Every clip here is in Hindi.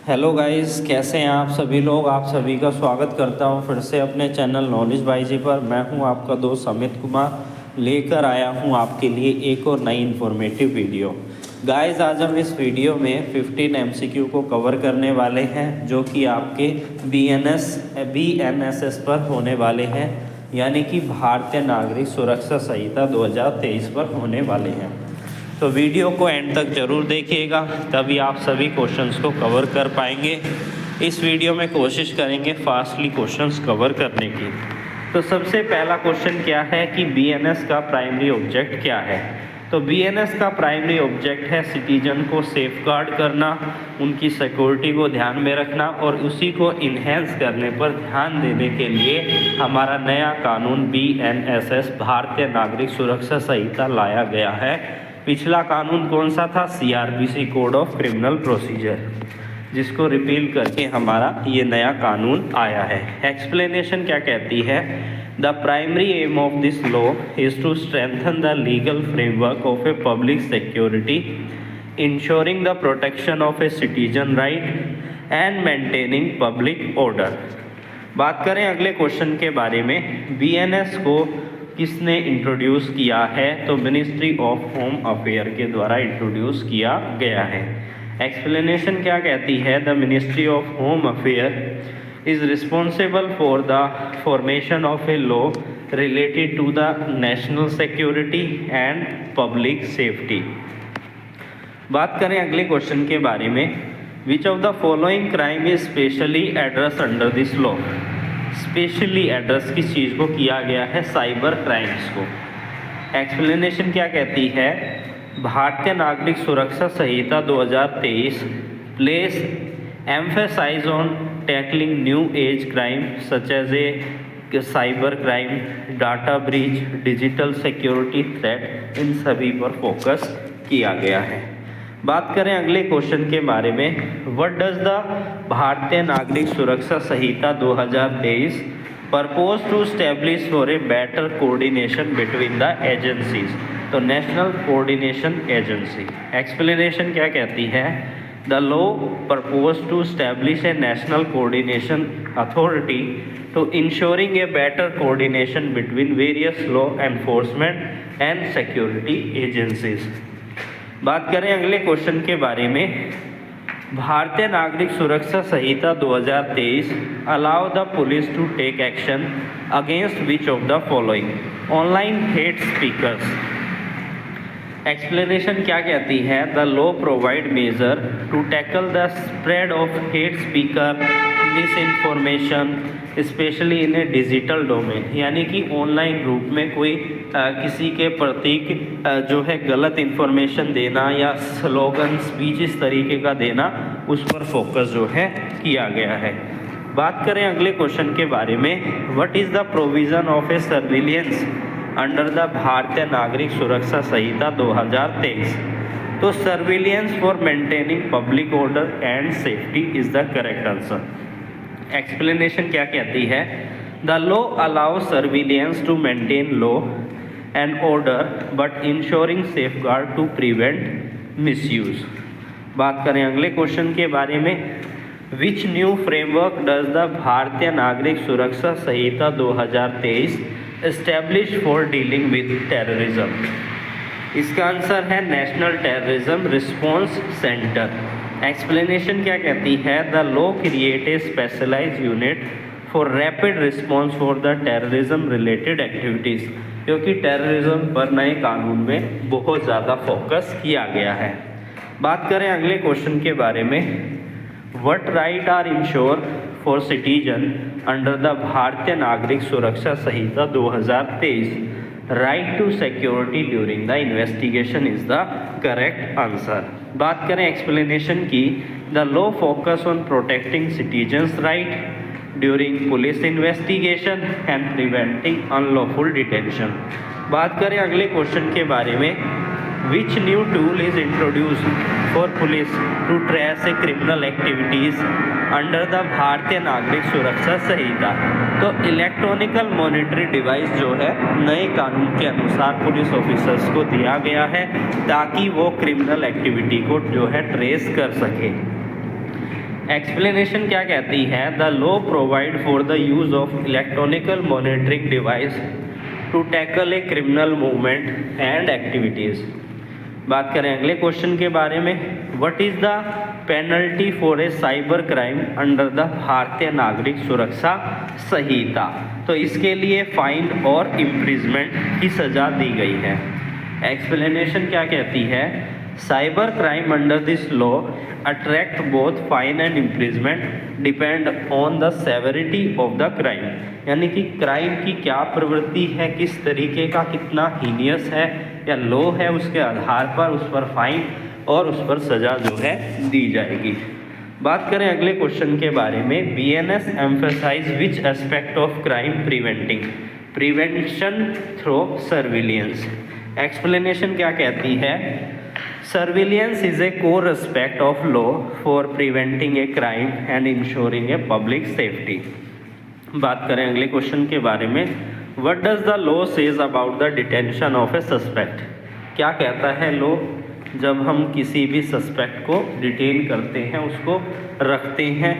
हेलो गाइस, कैसे हैं आप सभी लोग। आप सभी का स्वागत करता हूं फिर से अपने चैनल नॉलेज बाई जी पर। मैं हूं आपका दोस्त अमित कुमार, लेकर आया हूं आपके लिए एक और नई इन्फॉर्मेटिव वीडियो। गाइस, आज हम इस वीडियो में 15 एमसीक्यू को कवर करने वाले हैं, जो कि आपके बीएनएसएस पर होने वाले हैं, यानी कि भारतीय नागरिक सुरक्षा संहिता 2023 पर होने वाले हैं। तो वीडियो को एंड तक ज़रूर देखिएगा, तभी आप सभी क्वेश्चंस को कवर कर पाएंगे। इस वीडियो में कोशिश करेंगे फास्टली क्वेश्चंस कवर करने की। तो सबसे पहला क्वेश्चन क्या है कि बीएनएस का प्राइमरी ऑब्जेक्ट क्या है। तो बीएनएस का प्राइमरी ऑब्जेक्ट है सिटीजन को सेफगार्ड करना, उनकी सिक्योरिटी को ध्यान में रखना और उसी को इन्हेंस करने पर ध्यान देने के लिए हमारा नया कानून बीएनएसएस भारतीय नागरिक सुरक्षा संहिता लाया गया है। पिछला कानून कौन सा था? CrPC code of criminal procedure, जिसको रिपील करके हमारा ये नया कानून आया है। एक्सप्लेनेशन क्या कहती है? The primary aim of this law is to strengthen the legal framework of a public security, ensuring the protection of a citizen right and maintaining public order. बात करें अगले क्वेश्चन के बारे में, बीएनएस को किसने इंट्रोड्यूस किया है? तो मिनिस्ट्री ऑफ होम अफेयर के द्वारा इंट्रोड्यूस किया गया है। एक्सप्लेनेशन क्या कहती है? The ministry of home affair is responsible for the formation of a law related to the national security and public safety. बात करें अगले क्वेश्चन के बारे में, which of the following crime is specially address under this law. Specially address किस चीज़ को किया गया है? साइबर क्राइम्स को। एक्सप्लेनेशन क्या कहती है? Bharatiya Nagarik Suraksha Sanhita 2023 place emphasize on tackling new age crime such as a cyber crime, data breach, digital security threat, इन सभी पर फोकस किया गया है। बात करें अगले क्वेश्चन के बारे में, what does the Bharatiya Nagarik Suraksha Sanhita 2023 purpose to establish for a better coordination between the agencies. तो नेशनल कोऑर्डिनेशन एजेंसी। एक्सप्लेनेशन क्या कहती है? The law purpose to establish a national coordination authority to ensuring a better coordination between various law enforcement and security agencies. बात करें अगले क्वेश्चन के बारे में, Bharatiya Nagarik Suraksha Sanhita 2023 allow the police to take action against which of the following online hate speakers. Explanation क्या कहती है? The law provide measure to tackle the spread of hate speaker, misinformation specially in a digital domain, यानी कि ऑनलाइन रूप में कोई किसी के प्रतीक जो है गलत इन्फॉर्मेशन देना या स्लोगन स्पीच इस तरीके का देना, उस पर फोकस जो है किया गया है। बात करें अगले क्वेश्चन के बारे में, what is the provision of a surveillance under the Bharatiya Nagarik Suraksha Sanhita 2023। तो surveillance for maintaining public order and safety is the correct answer. Explanation क्या कहती है? The law allow surveillance to maintain law and order but ensuring safeguard to prevent misuse. बात करें अगले क्वेश्चन के बारे में, which new framework does the Bharatiya Nagarik Suraksha Sanhita 2023 establish for dealing with terrorism. इसका आंसर है national terrorism response centre. Explanation क्या कहती है? The law create a specialised unit for rapid response for the terrorism related activities, क्योंकि टेररिज्म पर नए कानून में बहुत ज़्यादा फोकस किया गया है। बात करें अगले क्वेश्चन के बारे में, what right are ensure for citizen under the Bharatiya Nagarik Suraksha Sanhita 2023। Right to security during the investigation is the correct answer. बात करें एक्सप्लेनेशन की, the law focus on protecting citizens right during police investigation and preventing unlawful detention. बात करें अगले क्वेश्चन के बारे में, which new tool is introduced for police to trace a criminal activities under the Bharatiya Nagarik Suraksha Sanhita. तो इलेक्ट्रॉनिकल मॉनिटरी डिवाइस जो है नए कानून के अनुसार पुलिस ऑफिसर्स को दिया गया है, ताकि वो क्रिमिनल एक्टिविटी को जो है ट्रेस कर सके। एक्सप्लेनेशन क्या कहती है, the law provide for the use of electronical monitoring device to tackle a criminal movement and activities. बात करें अगले क्वेश्चन के बारे में, what is the penalty for a cyber crime under the Bharatiya Nagarik Suraksha Sanhita. तो इसके लिए फाइन और इम्प्रिजमेंट की सज़ा दी गई है। एक्सप्लेनेशन क्या कहती है, cyber crime under this law attract both fine and imprisonment depend on the severity of the crime. यानी कि क्राइम की क्या प्रवृत्ति है, किस तरीके का, कितना हीनियस है या लो है, उसके आधार पर उस पर फाइन और उस पर सज़ा जो है दी जाएगी। बात करें अगले क्वेश्चन के बारे में, BNS emphasise which aspect of crime prevention through surveillance. Explanation क्या कहती है, surveillance is a core aspect of law for preventing a crime and ensuring a public safety. बात करें अगले क्वेश्चन के बारे में, what does the law says about the detention of a suspect. क्या कहता है लॉ, जब हम किसी भी सस्पेक्ट को डिटेन करते हैं, उसको रखते हैं,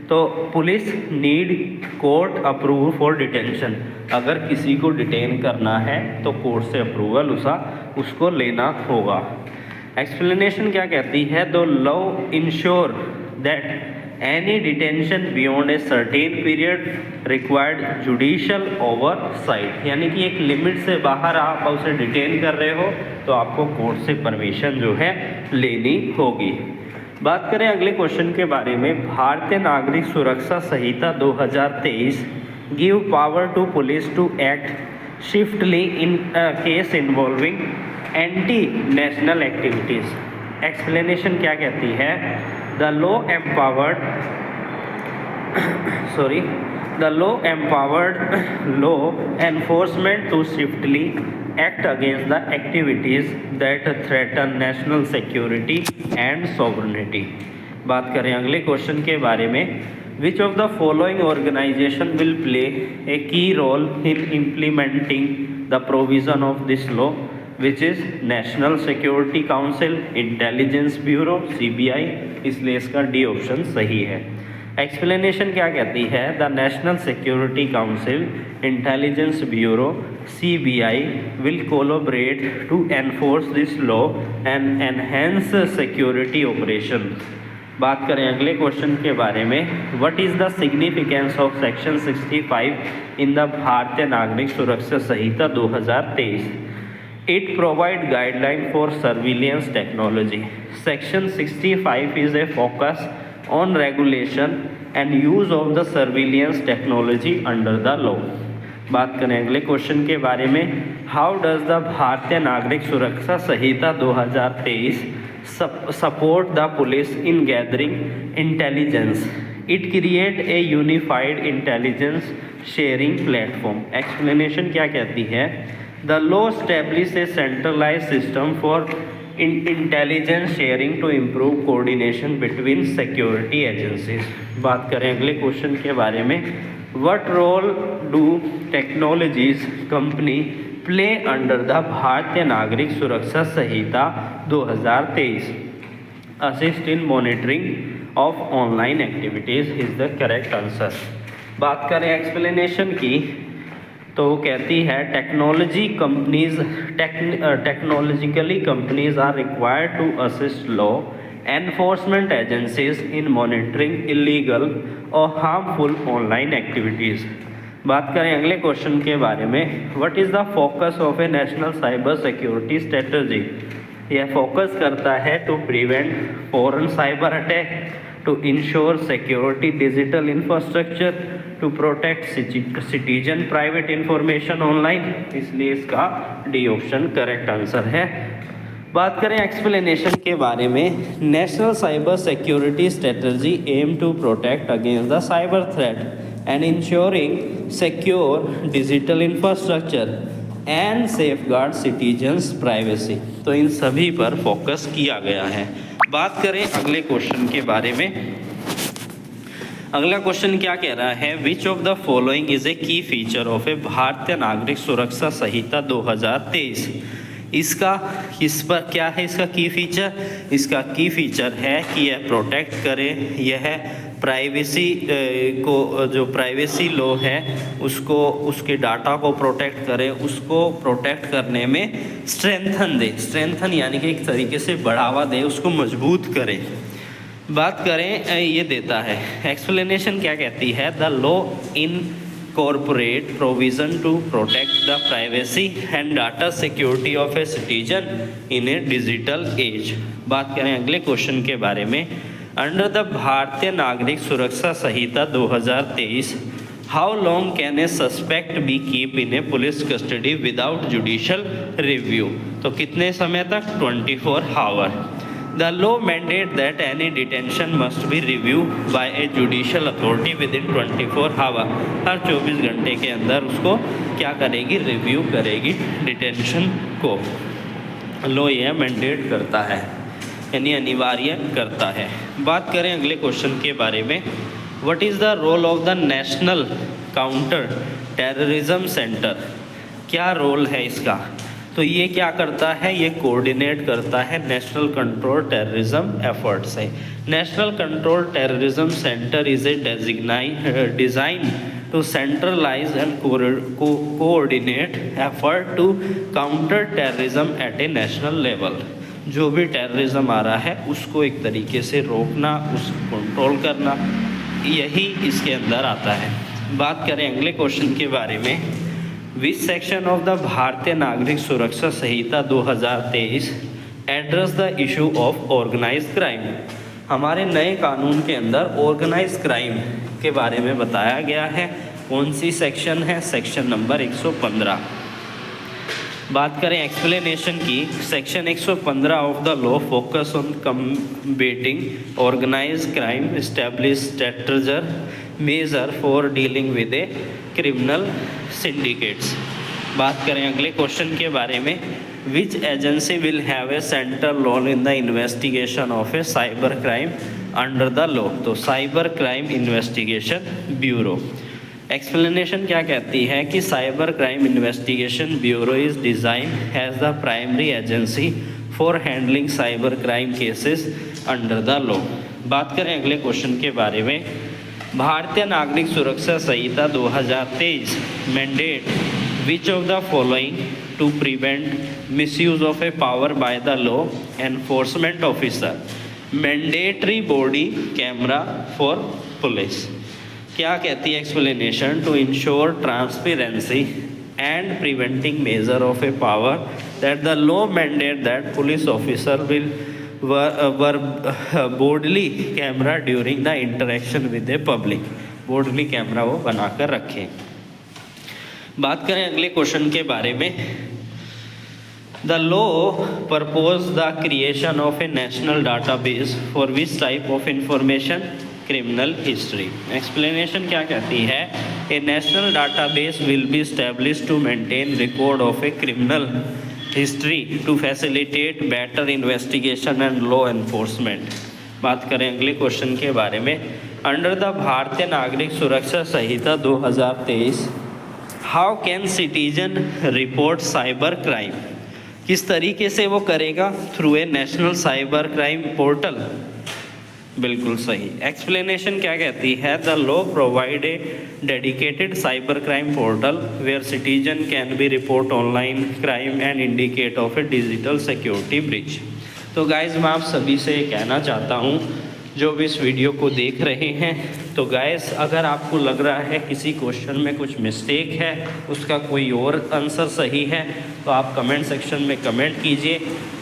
तो police need court approval for detention. अगर किसी को डिटेन करना है तो कोर्ट से अप्रूवल उसको लेना होगा। एक्सप्लेनेशन क्या कहती है, the law ensure that any detention beyond a certain period required judicial oversight. यानी कि एक लिमिट से बाहर आप उसे डिटेन कर रहे हो तो आपको कोर्ट से परमिशन जो है लेनी होगी। बात करें अगले क्वेश्चन के बारे में, Bharatiya Nagarik Suraksha Sanhita 2023 give power to police to act swiftly in case involving anti national activities. Explanation क्या कहती है, the law empowered law enforcement to swiftly act against the activities that threaten national security and sovereignty. बात करें अगले क्वेश्चन के बारे में, which of the following organisation will play a key role in implementing the provision of this law, which is National security council, intelligence bureau, CBI। इसलिए इसका डी ऑप्शन सही है। एक्सप्लेनेशन क्या कहती है, the national security council, intelligence bureau, CBI will collaborate to enforce this law and enhance security operation. बात करें अगले क्वेश्चन के बारे में, what is the significance of section 65 in the Bharatiya Nagarik Suraksha Sanhita 2023। It provide guideline for surveillance technology. Section 65 is a focus on regulation and use of the surveillance technology under the law. बात करें अगले क्वेश्चन के बारे में, how does the Bharatiya Nagarik Suraksha Sanhita 2023 support the police in gathering intelligence. It create a unified intelligence sharing platform. Explanation क्या कहती है, the law establish a centralised system for intelligence sharing to improve coordination between security agencies. बात करें अगले क्वेश्चन के बारे में, what role do technologies company play under the Bharatiya Nagarik Suraksha Sanhita 2023। Assist in monitoring of online activities is the correct answer. बात करें एक्सप्लेनेशन की तो वो कहती है, technologically companies are required to assist law enforcement agencies in monitoring illegal और हार्मफुल ऑनलाइन एक्टिविटीज़। बात करें अगले क्वेश्चन के बारे में, what is the focus of a national cyber security strategy. यह फोकस करता है to prevent foreign cyber attack, to ensure security digital infrastructure, to protect citizen private information online. इसलिए इसका डी ऑप्शन करेक्ट आंसर है। बात करें एक्सप्लेनेशन के बारे में, national cyber security strategy aim to protect against the cyber threat and ensuring secure digital infrastructure and safeguard citizens privacy. तो इन सभी पर फोकस किया गया है। बात करें अगले क्वेश्चन के बारे में, अगला क्वेश्चन क्या कह रहा है, विच of the following is a की feature of a Bharatiya Nagarik Suraksha Sanhita 2023। इसका इस पर क्या है इसका की फीचर? इसका की फीचर है कि यह प्रोटेक्ट करे, यह प्राइवेसी को, जो प्राइवेसी लॉ है उसको, उसके डाटा को प्रोटेक्ट करे, उसको प्रोटेक्ट करने में स्ट्रेंथन दे, स्ट्रेंथन यानी कि एक तरीके से बढ़ावा दे, उसको मजबूत करे। बात करें ये देता है एक्सप्लेनेशन क्या कहती है, the law in corporate provision to protect the privacy and data security of a citizen in a digital age। बात करें अगले क्वेश्चन के बारे में, under the Bharatiya Nagarik Suraksha Sanhita 2023 how long can a suspect be keep in A police custody without judicial review? तो कितने समय तक? 24 our. The law mandate that any detention must be reviewed by a judicial authority within 24 hours। हर 24 घंटे के अंदर उसको क्या करेगी? रिव्यू करेगी डिटेंशन को। लॉ यह मैंडेट करता है, यानी अनिवार्य करता है। बात करें अगले क्वेश्चन के बारे में, what is the role of the national counter terrorism centre? क्या रोल है इसका? तो ये क्या करता है? ये कोऑर्डिनेट करता है नेशनल कंट्रोल टेररिज्म एफर्ट से। National control terrorism centre is a design to centralise and coordinate effort to counter terrorism at a national level. जो भी टेररिज्म आ रहा है उसको एक तरीके से रोकना, उसको कंट्रोल करना, यही इसके अंदर आता है। बात करें अगले क्वेश्चन के बारे में, which section of the Bharatiya Nagarik Suraksha Sanhita 2023 address the issue of organised crime? हमारे नए कानून के अंदर ऑर्गेनाइज्ड क्राइम के बारे में बताया गया है। कौन सी सेक्शन है? Section number 115। बात करें एक्सप्लेनेशन की, section 115 of the law focus on combating organised crime, establish strategic measure for dealing with a criminal syndicates. बात करें अगले क्वेश्चन के बारे में, which agency will have a central role in the investigation of a cyber crime under the law? तो Cyber crime investigation Bureau. Explanation क्या कहती है कि cyber crime investigation bureau is design as the primary agency for handling cyber crime cases under the law. बात करें अगले क्वेश्चन के बारे में, Bharatiya Nagarik Suraksha Sanhita 2023 mandate which of the following to prevent misuse of a power by the law enforcement officer? Mandatory body camera for police. क्या कहती है explanation? To ensure transparency and preventing major of a power that the law mandate that police officer will bodily camera during the interaction with a public. Bodily camera वो बनाकर रखें। बात करें अगले क्वेश्चन के बारे में, the law purpose the creation of a national database for which type of information? Criminal history. Explanation क्या कहती है? A national database will be established to maintain record of a criminal history to facilitate better investigation and law enforcement. बात करें अगले क्वेश्चन के बारे में, under the Bharatiya Nagarik Suraksha Sanhita 2023 how can citizen report cyber crime? किस तरीके से वो करेगा? Through a national cyber crime portal. बिल्कुल सही। एक्सप्लेनेशन क्या कहती है? The law provide a dedicated cyber crime portal where citizen can be report online crime and indicate of a digital security breach. तो गाइज मैं आप सभी से कहना चाहता हूँ जो भी इस वीडियो को देख रहे हैं, तो गाइज अगर आपको लग रहा है किसी क्वेश्चन में कुछ मिस्टेक है, उसका कोई और आंसर सही है, तो आप कमेंट सेक्शन में कमेंट कीजिए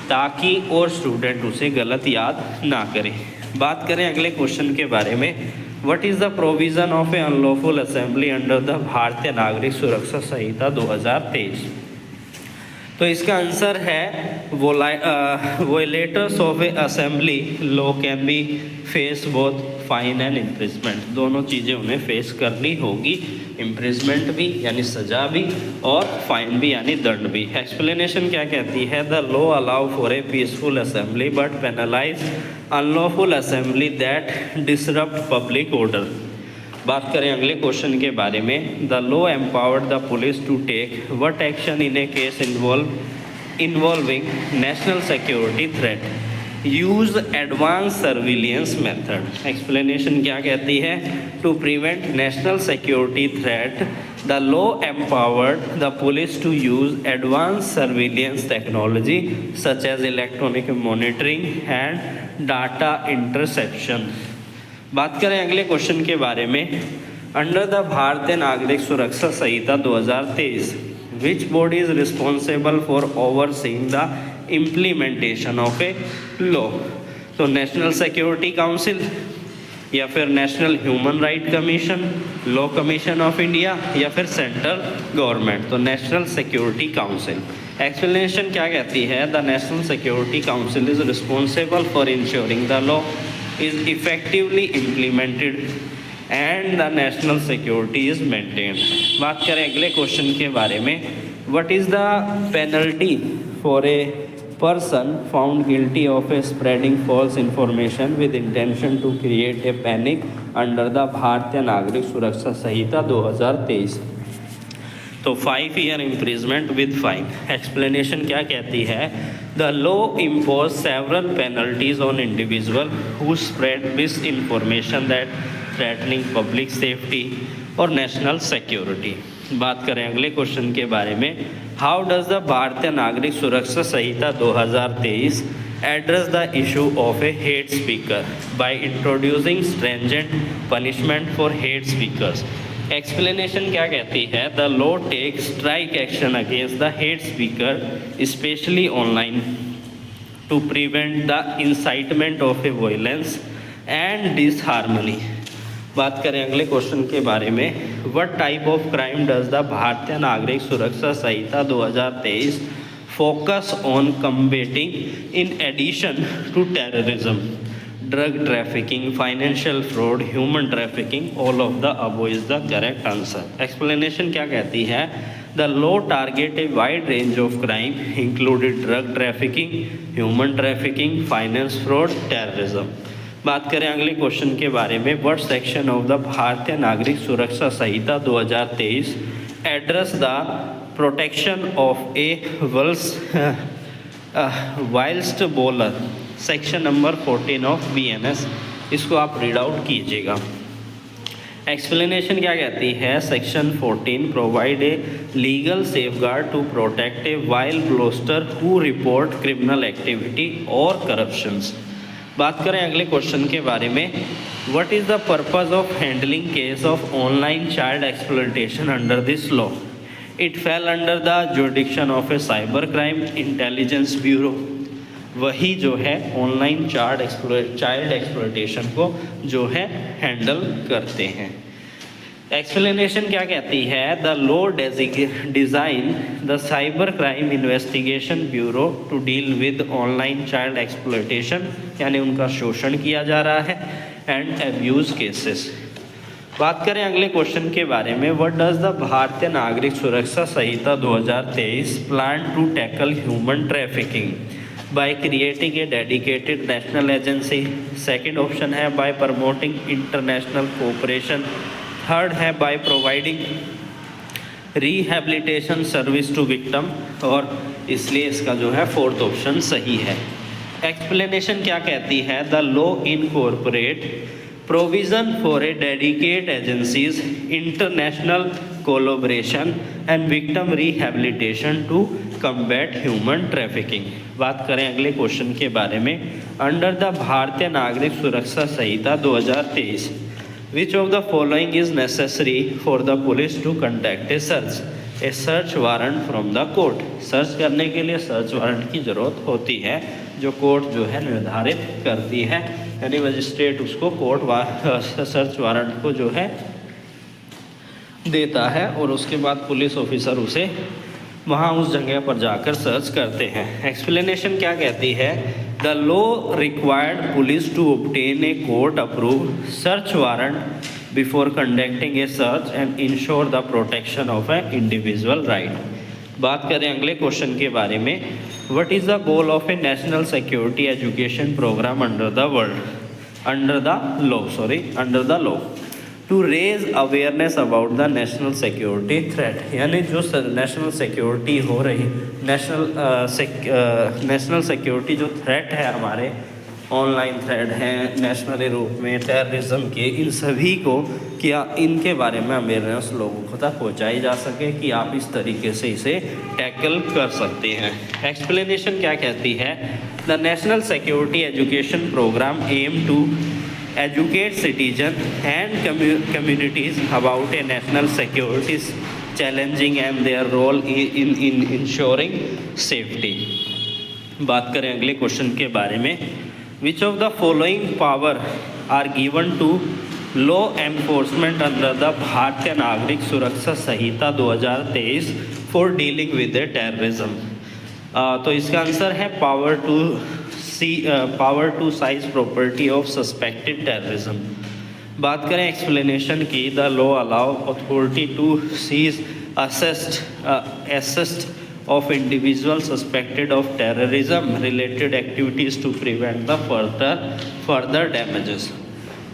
ताकि और स्टूडेंट उसे गलत याद ना करें। बात करें अगले क्वेश्चन के बारे में, what is the provision of a unlawful assembly under the Bharatiya Nagarik Suraksha Sanhita 2023? तो इसका आंसर है violators of a assembly law can be face both fine and imprisonment. दोनों चीज़ें उन्हें फेस करनी होगी, इम्प्रिजमेंट भी यानी सज़ा भी और फाइन भी यानी दंड भी। एक्सप्लेनेशन क्या कहती है? The law allow for a peaceful assembly but penalise unlawful assembly that disrupt public order. बात करें अगले क्वेश्चन के बारे में, the law empowered the police to take what action in a case involve involving national security threat use advanced surveillance method। Explanation क्या कहती है? To prevent national security threat the law empowered the police to use advance surveillance technology such as electronic monitoring and data interception. बात करें अगले क्वेश्चन के बारे में, under the Bharatiya Nagarik Suraksha Sanhita 2023 which body is responsible for overseeing the implementation of a law? तो नेशनल सिक्योरिटी काउंसिल या फिर national human right commission, law commission of India या फिर सेंट्रल गवर्नमेंट। तो नेशनल सिक्योरिटी काउंसिल। एक्सप्लेनेशन क्या कहती है? The national security council is responsible for ensuring the law is effectively implemented and the national security is maintained. बात करें अगले क्वेश्चन के बारे में, what is the penalty for A person found guilty of spreading false information with intention to create a panic under the भारतीय नागरिक सुरक्षा संहिता 2023? तो 5 year imprisonment with fine. Explanation क्या कहती है? The law impose several penalties on individual who spread miss information that threatening public safety और नेशनल सिक्योरिटी। बात करें अगले क्वेश्चन के बारे में, how does the Bharatiya Nagarik Suraksha Sanhita 2023 address the issue of a hate speaker by introducing stringent punishment for hate speakers. Explanation क्या कहती है? The law take strike action against the hate speaker specially online to prevent the incitement of a violence and disharmony. बात करें अगले क्वेश्चन के बारे में, what type of crime does the Bharatiya Nagarik Suraksha Sanhita 2023 focus on combating in addition to terrorism, drug trafficking, financial fraud, human trafficking, all of the above is the correct answer. Explanation क्या कहती है? The law target a wide range of crime included drug trafficking, human trafficking, finance fraud, terrorism. बात करें अगले क्वेश्चन के बारे में, what section of the Bharatiya Nagarik Suraksha Sanhita 2023 address the protection of a wild bowler? Section number 14 of BNS। इसको आप रीड आउट कीजिएगा। एक्सप्लेनेशन क्या कहती है? Section 14 provide a legal safeguard to protect a वाइल्ड ब्लोस्टर हु रिपोर्ट क्रिमिनल एक्टिविटी और करप्शंस। बात करें अगले क्वेश्चन के बारे में, what is the purpose of handling case of online child exploitation under this law? It fell under the jurisdiction of a cyber crime intelligence bureau. वही जो है ऑनलाइन चाइल्ड एक्सप्लॉयटेशन को जो है हैंडल करते हैं। एक्सप्लेनेशन क्या कहती है? The law design the cyber crime investigation bureau to deal with online child exploitation, यानी उनका शोषण किया जा रहा है, एंड एब्यूज़ केसेस। बात करें अगले क्वेश्चन के बारे में, what does the Bharatiya Nagarik Suraksha Sanhita 2023 plan to tackle human trafficking by creating a dedicated national agency? Second option है by promoting international cooperation, third है by providing rehabilitation service to victim, और इसलिए इसका जो है फोर्थ ऑप्शन सही है। एक्सप्लेनेशन क्या कहती है? The law incorporate provision for a dedicate agencies international collaboration and victim rehabilitation to combat human trafficking. बात करें अगले क्वेश्चन के बारे में, under the Bharatiya Nagarik Suraksha Sanhita 2023 Which of the following is necessary for the police to conduct a search? A search warrant from the court। Search करने के लिए सर्च वारंट की ज़रूरत होती है, जो कोर्ट जो है निर्धारित करती है, यानी मजिस्ट्रेट उसको सर्च वारंट को जो है देता है, और उसके बाद पुलिस ऑफिसर उसे वहाँ उस जगह पर जाकर सर्च करते हैं। एक्सप्लेनेशन क्या कहती है? The law required police to obtain a court approve search warrant before conducting a search and ensure the protection of a individual right. बात करें अगले क्वेश्चन के बारे में, what is the goal of a national security education programme under the law? To raise awareness about the national security threat, यानी जो नेशनल सिक्योरिटी हो रही, नेशनल सिक्योरिटी जो थ्रेट है हमारे, ऑनलाइन थ्रेट हैं, नेशनल रूप में टेररिज्म के, इन सभी को क्या इनके बारे में अवेयरनेस लोगों को तक पहुँचाई जा सके कि आप इस तरीके से इसे टैकल कर सकते हैं। एक्सप्लेनेशन क्या कहती है, the national security education programme aim to educate citizen and communities about a national security challenging and their role in ensuring safety। बात करें अगले क्वेश्चन के बारे में, which of the following power are given to law enforcement under the भारतीय Nagarik Suraksha Sanhita 2023 for dealing with the terrorism। तो इसका आंसर है power to seize property of suspected terrorism. बात करें एक्सप्लेनेशन की, the law allow authority to seize assist of individual suspected of terrorism related activities to prevent the further damages.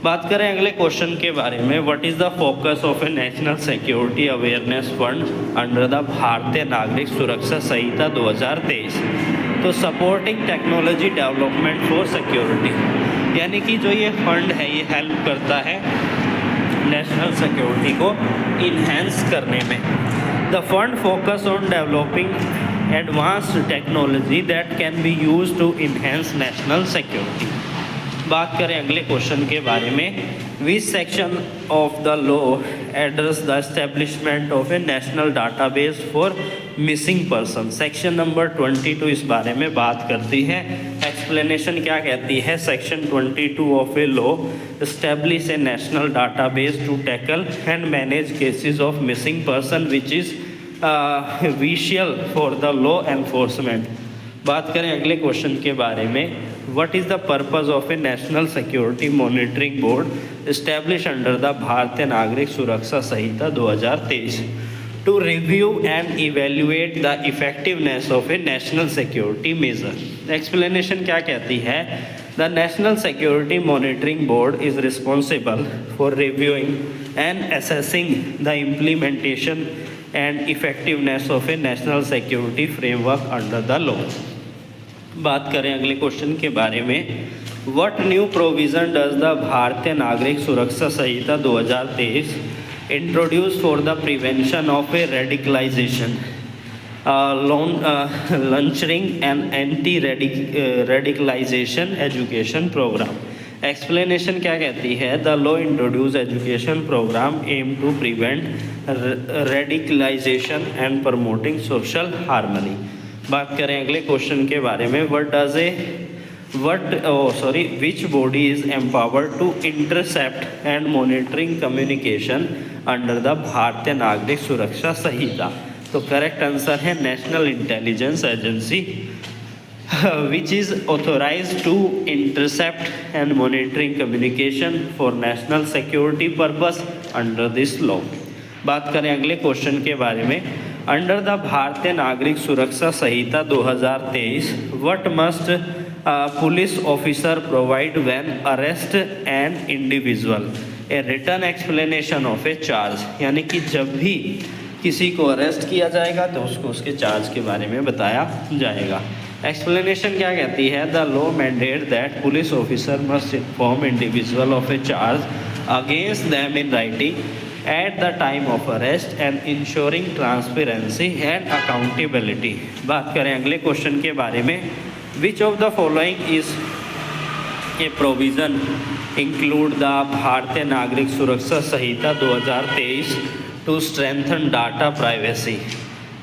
बात करें अगले क्वेश्चन के बारे में, what is the focus of a national security awareness fund under the Bharatiya Nagarik Suraksha Sanhita 2023। तो supporting technology development for security, यानी कि जो ये फंड है ये हेल्प करता है नेशनल सिक्योरिटी को इन्हेंस करने में। The fund focus on developing advanced technology that can be use to enhance national security. बात करें अगले क्वेश्चन के बारे में, which section of the law address the establishment of a national database for missing person. Section number 22 इस बारे में बात करती है। एक्सप्लेनेशन क्या कहती है, section 22 of a law establish a national database to tackle and manage cases of missing person which is crucial for the law enforcement. बात करें अगले क्वेश्चन के बारे में, what is the purpose of a national security monitoring board establish under the Bharatiya Nagarik Suraksha Sanhita 2023 to review and evaluate the effectiveness of a national security measure. Explanation क्या कहती है, the national security monitoring board is responsible for reviewing and assessing the implementation and effectiveness of a national security framework under the law. बात करें अगले क्वेश्चन के बारे में, what new provision does the Bharatiya Nagarik Suraksha Sanhita 2023 introduce for the prevention of a radicalization launching and anti radicalization education program. Explanation क्या कहती है, the law introduce education programme aim to prevent radicalization and promoting social harmony. बात करें अगले क्वेश्चन के बारे में, which body is empowered to intercept and monitoring communication under the Bharatiya Nagarik Suraksha Sanhita. तो करेक्ट आंसर है national intelligence agency which is authorized to intercept and monitoring communication for national security purpose under this law। बात करें अगले क्वेश्चन के बारे में, under the Bharatiya Nagarik Suraksha Sanhita 2023 what must police officer provide when arrest an individual a written explanation of a charge, यानी कि जब भी किसी को अरेस्ट किया जाएगा तो उसको उसके चार्ज के बारे में बताया जाएगा। एक्सप्लेनेशन क्या कहती है, the law mandate that police officer must inform individual of a charge against them in writing at the time of arrest and ensuring transparency and accountability. बात करें अगले क्वेश्चन के बारे में, which of the following is a provision include the Bharatiya Nagarik Suraksha Sanhita 2023 to strengthen data privacy.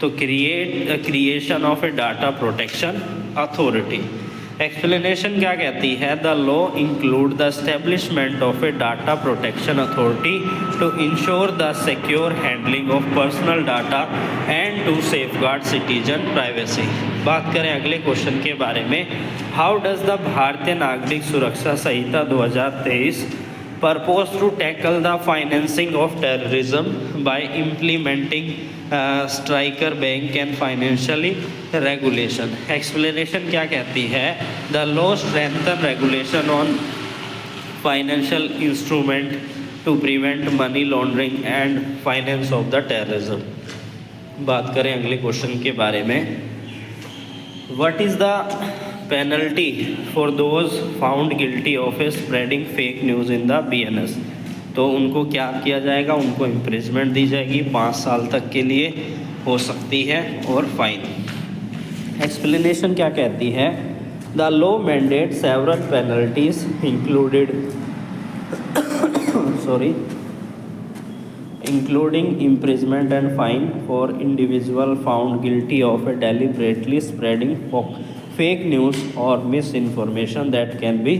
तो creation of a data protection authority. Explanation क्या कहती है, the law include the establishment of a data protection authority to ensure the secure handling of personal data and to safeguard citizen privacy. बात करें अगले क्वेश्चन के बारे में, how does the Bharatiya Nagarik Suraksha Sanhita 2023 purpose to tackle the financing of terrorism by implementing striker bank and financially regulation। Explanation क्या कहती है, the law strengthen regulation on financial instrument to prevent money laundering and finance of the terrorism. बात करें अगले क्वेश्चन के बारे में, what is the penalty for those found guilty of a spreading fake news in the BNS। तो उनको क्या किया जाएगा, उनको इम्प्रिजमेंट दी जाएगी 5 साल तक के लिए हो सकती है और फाइन। एक्सप्लेनेशन क्या कहती है, the law mandate several penalties included including imprisonment and fine for individual found guilty of a deliberately spreading fake news or misinformation that can be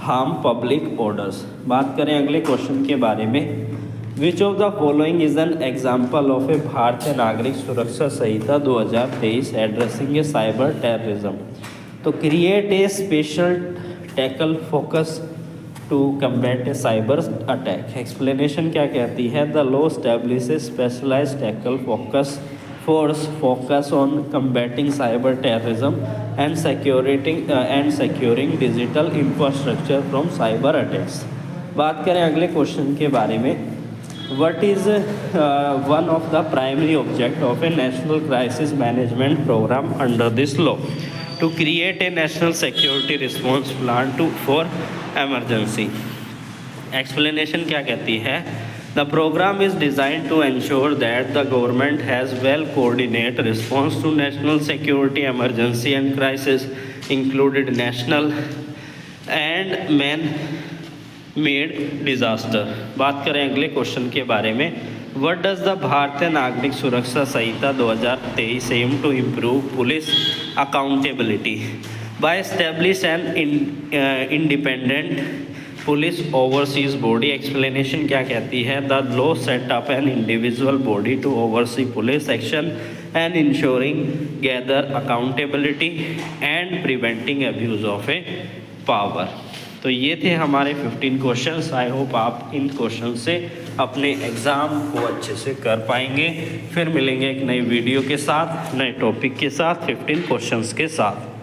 harm public orders। बात करें अगले क्वेश्चन के बारे में, which of the following is an example of a Bharatiya Nagarik Suraksha Sanhita 2023 addressing a cyber terrorism. तो क्रिएट ए स्पेशल टैकल force to combat a cyber attack. Explanation क्या कहती है, द लॉ एस्टैब्लिशेस स्पेशलाइज्ड टैकल force on combating cyber terrorism and securing digital infrastructure from cyber attacks. बात करें अगले क्वेश्चन के बारे में, what is one of the primary object of a national crisis management program under this law, to create a national security response plan for emergency. Explanation क्या कहती है, the program is design to ensure that the government has well coordinate response to national security emergency and crisis included national and man made disaster. बात करें अगले क्वेश्चन के बारे में, what does the Bharatiya Nagarik Suraksha Sanhita 2023 aim to improve police accountability by establish an independent police overseas body. Explanation क्या कहती है, the law set up an individual body to oversee police action and ensuring gather accountability and preventing abuse of a power. तो ये थे हमारे 15 क्वेश्चंस। आई होप आप इन क्वेश्चन से अपने एग्ज़ाम को अच्छे से कर पाएंगे। फिर मिलेंगे एक नई वीडियो के साथ, नए टॉपिक के साथ, 15 क्वेश्चंस के साथ।